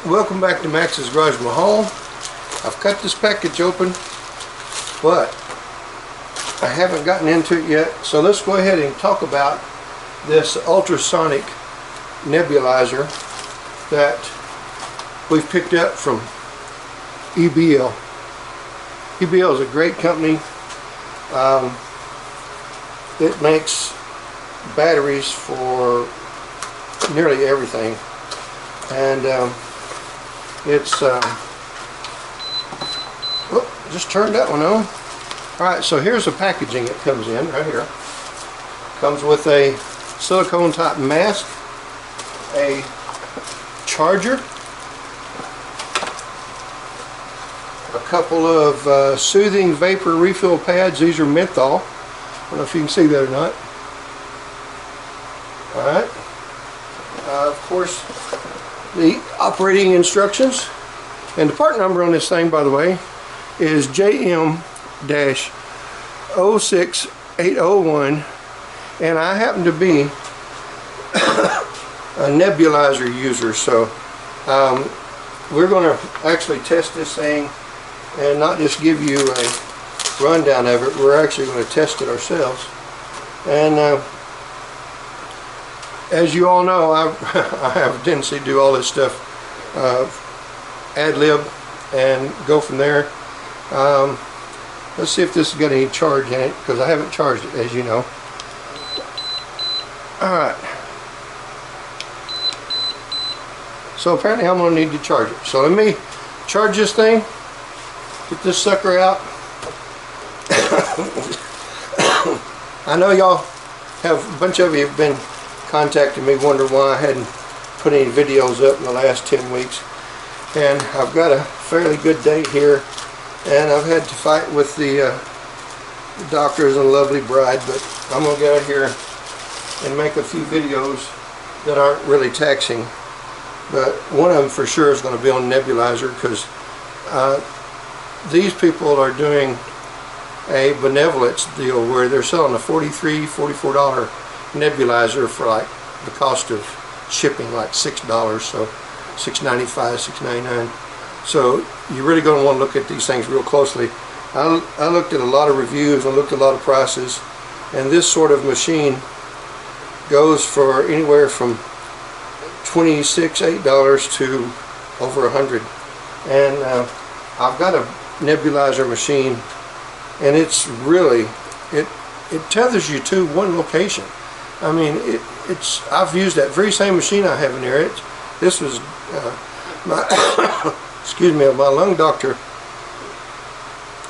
Welcome back to Max's Garage Mahal. I've cut this package open, but I haven't gotten into it yet. So let's go ahead and talk about this ultrasonic nebulizer that we've picked up from EBL. EBL is a great company. It makes batteries for nearly everything, and it's just turned that one on. Alright, so here's the packaging it comes in right here. Comes with a silicone type mask, a charger, a couple of soothing vapor refill pads. These are menthol. I don't know if you can see that or not. Alright. Of course, the operating instructions. And the part number on this thing, by the way, is JM-06801. And I happen to be a nebulizer user, so we're going to actually test this thing and not just give you a rundown of it. We're actually going to test it ourselves. And as you all know, I have a tendency to do all this stuff ad-lib and go from there. Let's see if this has got any charge in it, because I haven't charged it, as you know. Alright. So apparently I'm going to need to charge it. So let me charge this thing, get this sucker out. I know y'all have, a bunch of you have been contacting me wondering why I hadn't put any videos up in the last 10 weeks. And I've got a fairly good date here, and I've had to fight with the doctors and a lovely bride, but I'm going to get out here and make a few videos that aren't really taxing. But one of them for sure is going to be on nebulizer, because these people are doing a benevolence deal where they're selling a $43, $44 nebulizer for like the cost of shipping, like $6, so $6.95, $6.99. So you're really going to want to look at these things real closely. I looked at a lot of reviews, I looked at a lot of prices, and this sort of machine goes for anywhere from $26, $8 to over $100. And I've got a nebulizer machine, and it's really, it tethers you to one location. I mean, I've used that very same machine I have in here. This was my excuse me, my lung doctor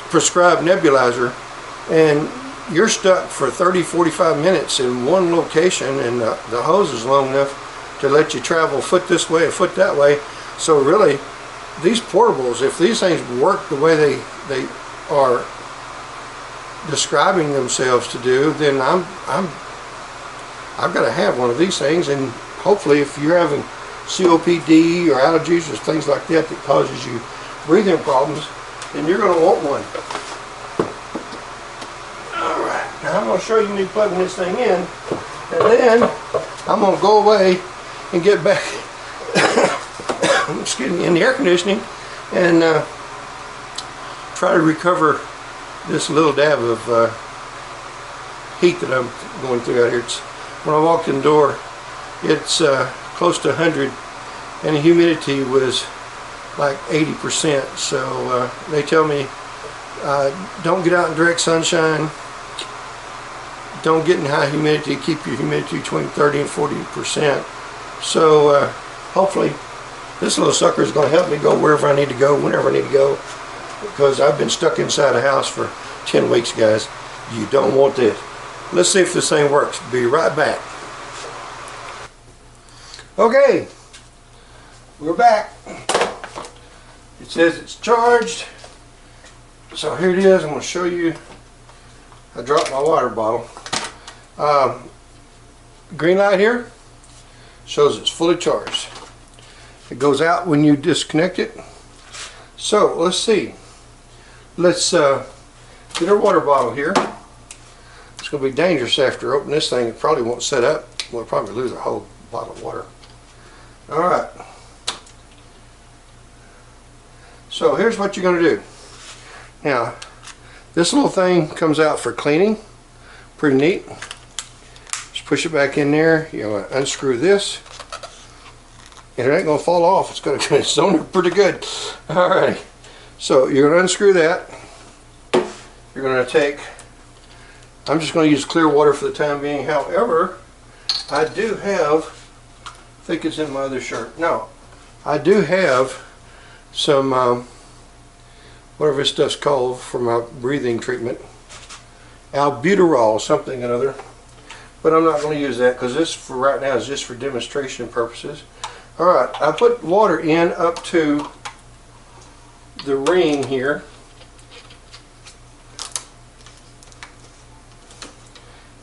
prescribed nebulizer, and you're stuck for 30-45 minutes in one location, and the hose is long enough to let you travel a foot this way, a foot that way. So really, these portables, if these things work the way they are describing themselves to do, then I've got to have one of these things. And hopefully, if you're having COPD or allergies or things like that that causes you breathing problems, then you're going to want one. Alright, now I'm going to show you me plugging this thing in, and then I'm going to go away and get back excuse me, in the air conditioning and try to recover this little dab of heat that I'm going through out here. When I walked in the door, it's close to 100, and the humidity was like 80%. So they tell me don't get out in direct sunshine, don't get in high humidity, keep your humidity between 30 and 40%. So hopefully this little sucker is going to help me go wherever I need to go, whenever I need to go, because I've been stuck inside a house for 10 weeks, guys. You don't want this. Let's see if this thing works. Be right back. Okay, we're back. It says it's charged. So here it is. I'm going to show you. I dropped my water bottle. Green light here shows it's fully charged. It goes out when you disconnect it. So let's see. Let's get our water bottle here. It's going to be dangerous after opening this thing. It probably won't set up. We'll probably lose a whole bottle of water. Alright. So here's what you're going to do. Now, this little thing comes out for cleaning. Pretty neat. Just push it back in there. You know, unscrew this. And it ain't going to fall off. It's going to it's on there pretty good. Alrighty. So you're going to unscrew that. You're going to take, I'm just going to use clear water for the time being. However, I do have, I think it's in my other shirt. No, I do have some, whatever this stuff's called for my breathing treatment. Albuterol, something or other. But I'm not going to use that because this for right now is just for demonstration purposes. Alright, I put water in up to the ring here.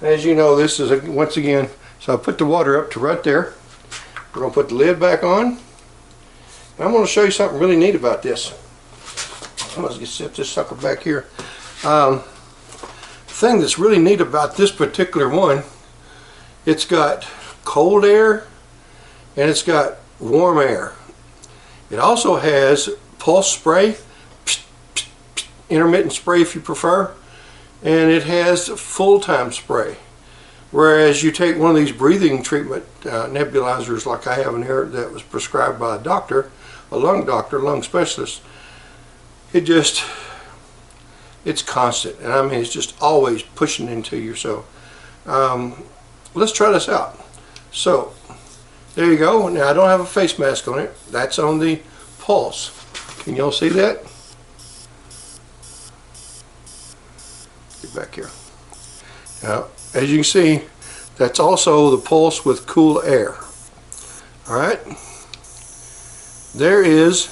As you know, this is once again, so I put the water up to right there. We're going to put the lid back on. And I'm going to show you something really neat about this. I'm going to set this sucker back here. The thing that's really neat about this particular one, it's got cold air and it's got warm air. It also has pulse spray, intermittent spray if you prefer, and it has full-time spray. Whereas you take one of these breathing treatment nebulizers like I have in here that was prescribed by a doctor, a lung specialist, it's constant, and I mean it's just always pushing into you. So let's try this out. So there you go. Now I don't have a face mask on it. That's on the pulse. Can y'all see that? Get back here. Now as you can see, that's also the pulse with cool air. Alright, there is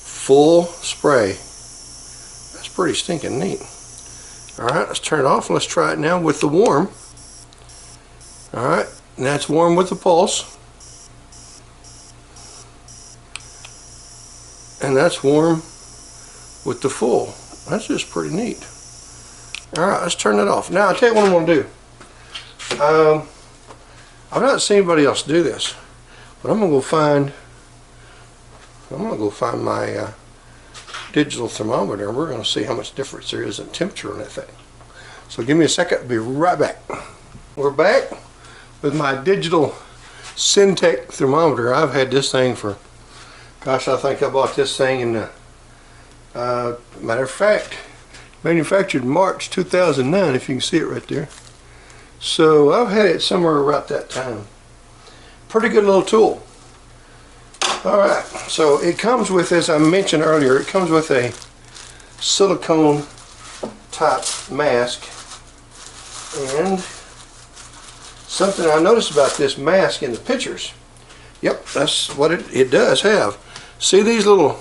full spray. That's pretty stinking neat. Alright, let's turn it off and let's try it now with the warm. Alright, and that's warm with the pulse. And that's warm with the full. That's just pretty neat. Alright, let's turn it off. Now I'll tell you what I'm going to do. I've not seen anybody else do this, but I'm going to go find my digital thermometer, and we're going to see how much difference there is in temperature on that thing. So give me a second, I'll be right back. We're back with my digital Syntec thermometer. I've had this thing for, gosh, I think I bought this thing in the, matter of fact, manufactured March 2009, if you can see it right there. So I've had it somewhere about that time. Pretty good little tool. Alright, so it comes with, as I mentioned earlier, it comes with a silicone type mask. And something I noticed about this mask in the pictures, yep, that's what it does have. See these little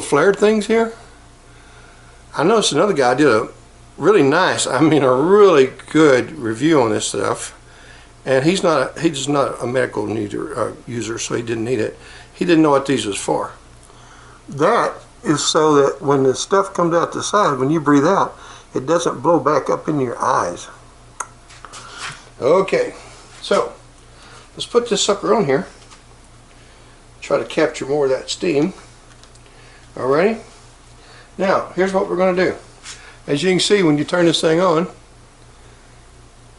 flared things here? I noticed another guy did a really nice, I mean a really good review on this stuff, and he's not a medical user, so he didn't need it. He didn't know what these was for. That is so that when the stuff comes out the side, when you breathe out, it doesn't blow back up in your eyes. Okay, so let's put this sucker on here. Try to capture more of that steam. Alrighty. Now, here's what we're going to do. As you can see, when you turn this thing on,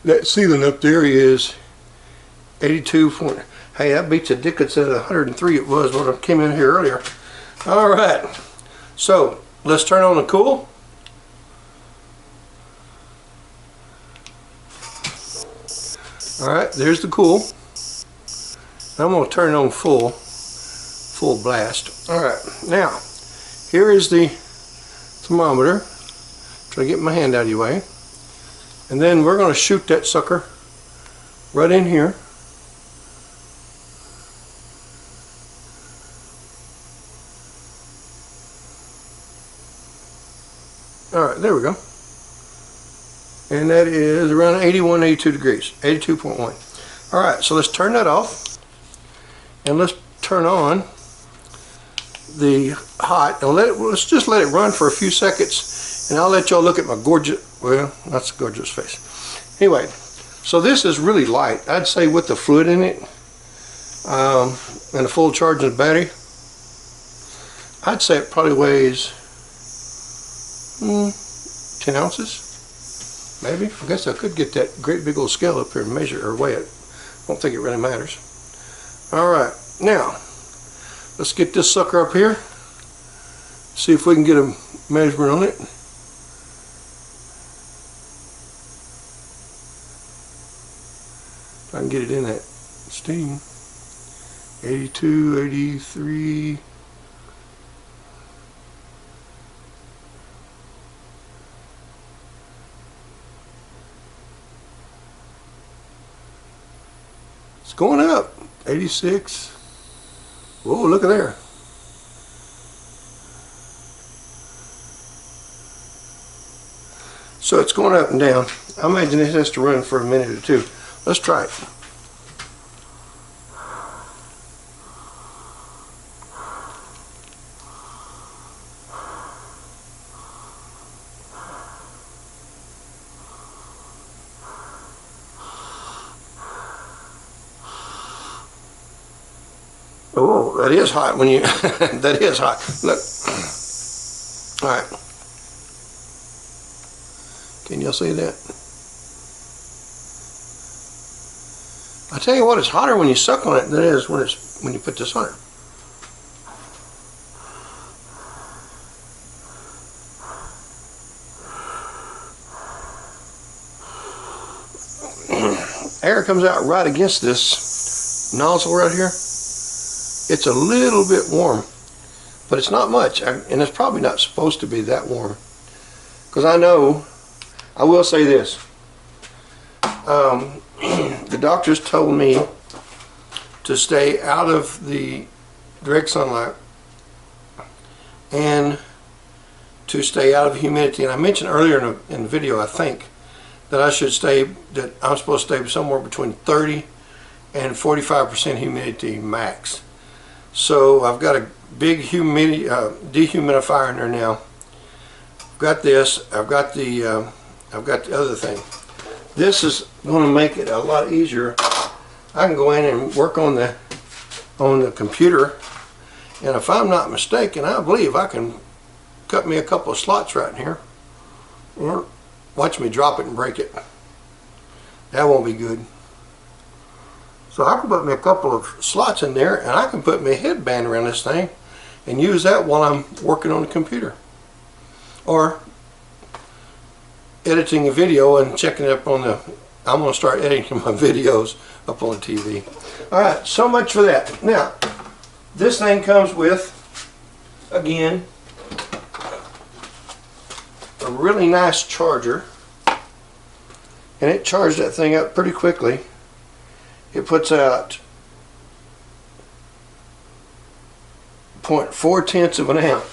that ceiling up there is 82. Hey, that beats a dickens at 103 it was when I came in here earlier. Alright, so let's turn on the cool. Alright, there's the cool. I'm going to turn it on full blast. Alright, now, here is the thermometer. Try to get my hand out of your way. And then we're going to shoot that sucker right in here. Alright, there we go. And that is around 81, 82 degrees. 82.1. Alright, so let's turn that off. And let's turn on the hot. And let's just let it run for a few seconds. And I'll let y'all look at my gorgeous, well, that's a gorgeous face. Anyway, so this is really light. I'd say with the fluid in it and a full charge of the battery, I'd say it probably weighs 10 ounces. Maybe. I guess I could get that great big old scale up here and measure or weigh it. I don't think it really matters. Alright, now let's get this sucker up here. See if we can get a measurement on it. If I can get it in that steam. 82, 83. It's going up. 86. Whoa, look at there. So it's going up and down. I imagine this has to run for a minute or two. Let's try it. Oh, that is hot when you, that is hot. Look. Alright. Can y'all see that? I tell you what, it's hotter when you suck on it than it is when you put this on it. Air comes out right against this nozzle right here. It's a little bit warm, but it's not much, and it's probably not supposed to be that warm. Because I know, I will say this, the doctors told me to stay out of the direct sunlight and to stay out of humidity. And I mentioned earlier in the video, I think, that I'm supposed to stay somewhere between 30 and 45% humidity max. So I've got a big dehumidifier in there now. I've got this. I've got the other thing. This is going to make it a lot easier. I can go in and work on the computer, and if I'm not mistaken, I believe I can cut me a couple of slots right in here. Or watch me drop it and break it. That won't be good. So I can put me a couple of slots in there, and I can put me a headband around this thing and use that while I'm working on the computer. Or editing a video and checking it up on the, I'm going to start editing my videos up on the TV. Alright, so much for that. Now, this thing comes with, again, a really nice charger. And it charged that thing up pretty quickly. It puts out 0.4 of an amp.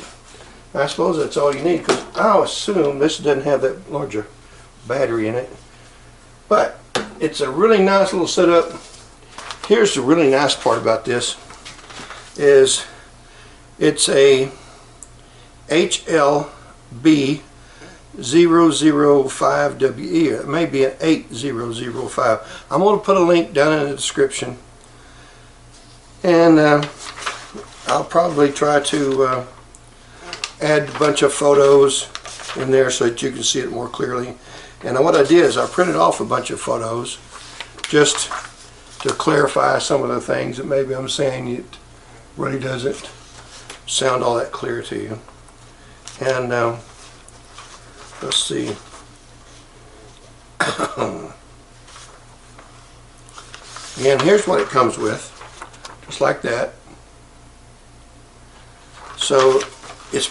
I suppose that's all you need, because I'll assume this doesn't have that larger battery in it. But it's a really nice little setup. Here's the really nice part about this, is it's a HL B005WE. It may be an 8005. I'm going to put a link down in the description, and I'll probably try to add a bunch of photos in there so that you can see it more clearly. And what I did is I printed off a bunch of photos just to clarify some of the things that maybe I'm saying it really doesn't sound all that clear to you. And let's see. Again, here's what it comes with, just like that. So it's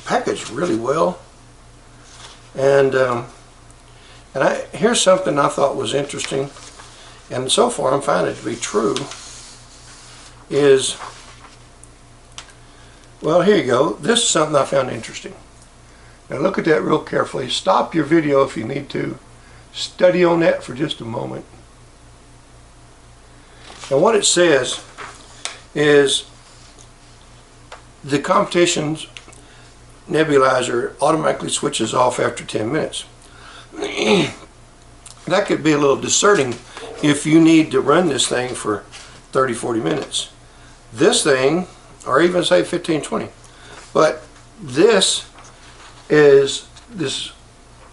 packaged really well, and here's something I thought was interesting, and so far I'm finding it to be true. Is, well, here you go. This is something I found interesting. Now look at that real carefully. Stop your video if you need to. Study on that for just a moment. And what it says is the competition's nebulizer automatically switches off after 10 minutes. That could be a little discerning if you need to run this thing for 30-40 minutes. This thing, or even say 15-20, But this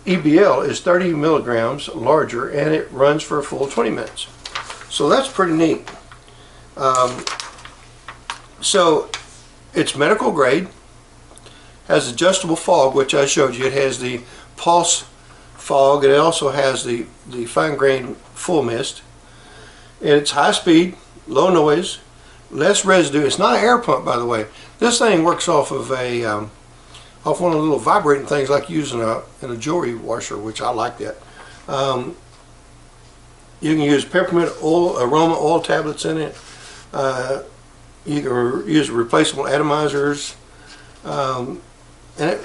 EBL is 30 milligrams larger, and it runs for a full 20 minutes. So that's pretty neat. So it's medical grade, has adjustable fog, which I showed you. It has the pulse fog, and it also has the fine-grained full mist. And it's high speed, low noise, less residue. It's not an air pump, by the way. This thing works off of a off one of the little vibrating things like using in a jewelry washer, which I like that. You can use peppermint oil, aroma oil tablets in it. You can use replaceable atomizers, and it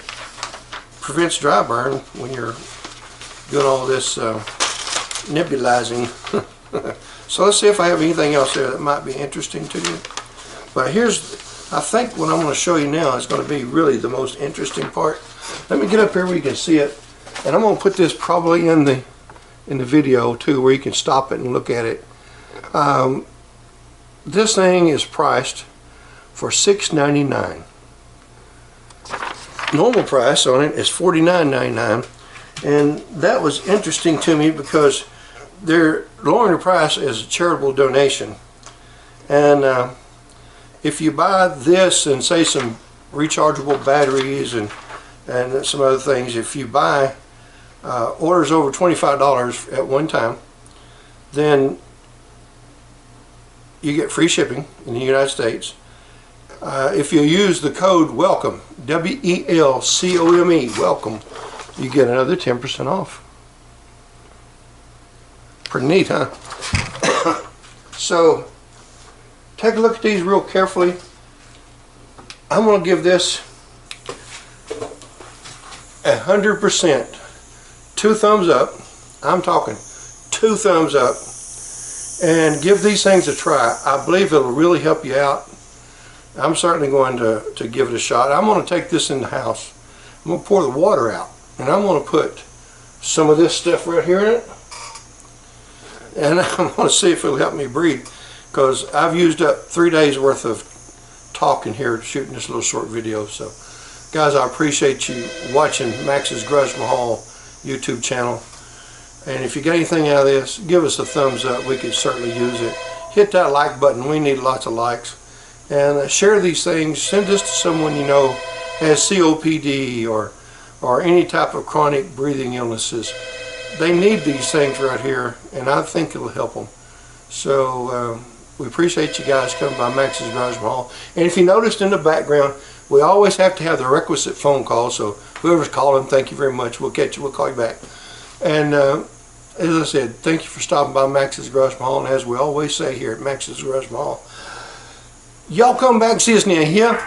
prevents dry burn when you're doing all this nebulizing. So let's see if I have anything else there that might be interesting to you. But I think what I'm going to show you now is going to be really the most interesting part. Let me get up here where you can see it, and I'm going to put this probably in the video too, where you can stop it and look at it. This thing is priced for $6.99. Normal price on it is $49.99, and that was interesting to me because they're lowering the price as a charitable donation. And if you buy this and say some rechargeable batteries and some other things, if you buy orders over $25 at one time, then you get free shipping in the United States. If you use the code WELCOME, W-E-L-C-O-M-E, WELCOME, you get another 10% off. Pretty neat, huh? So, take a look at these real carefully. I'm going to give this 100%. 2 thumbs up. I'm talking 2 thumbs up. And give these things a try. I believe it'll really help you out. I'm certainly going to give it a shot. I'm going to take this in the house. I'm going to pour the water out, and I'm going to put some of this stuff right here in it, and I'm going to see if it'll help me breathe, because I've used up 3 days worth of talking here shooting this little short video. So guys, I appreciate you watching Max's Garage Mahal YouTube channel. And if you get anything out of this, give us a thumbs up. We could certainly use it. Hit that like button. We need lots of likes. And share these things. Send this to someone you know has COPD or any type of chronic breathing illnesses. They need these things right here, and I think it'll help them. So we appreciate you guys coming by Max's Garage Mahal. And if you noticed in the background, we always have to have the requisite phone call. So whoever's calling, thank you very much. We'll catch you. We'll call you back. And as I said, thank you for stopping by Max's Garage Mahal. And as we always say here at Max's Garage Mahal, y'all come back and see us now here.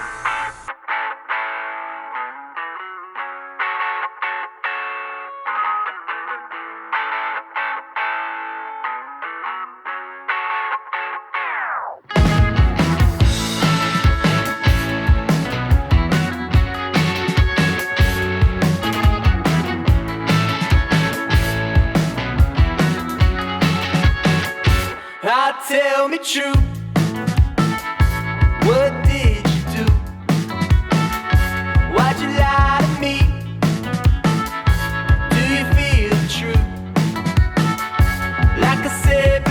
Tell me true, what did you do? Why'd you lie to me? Do you feel the truth? Like I said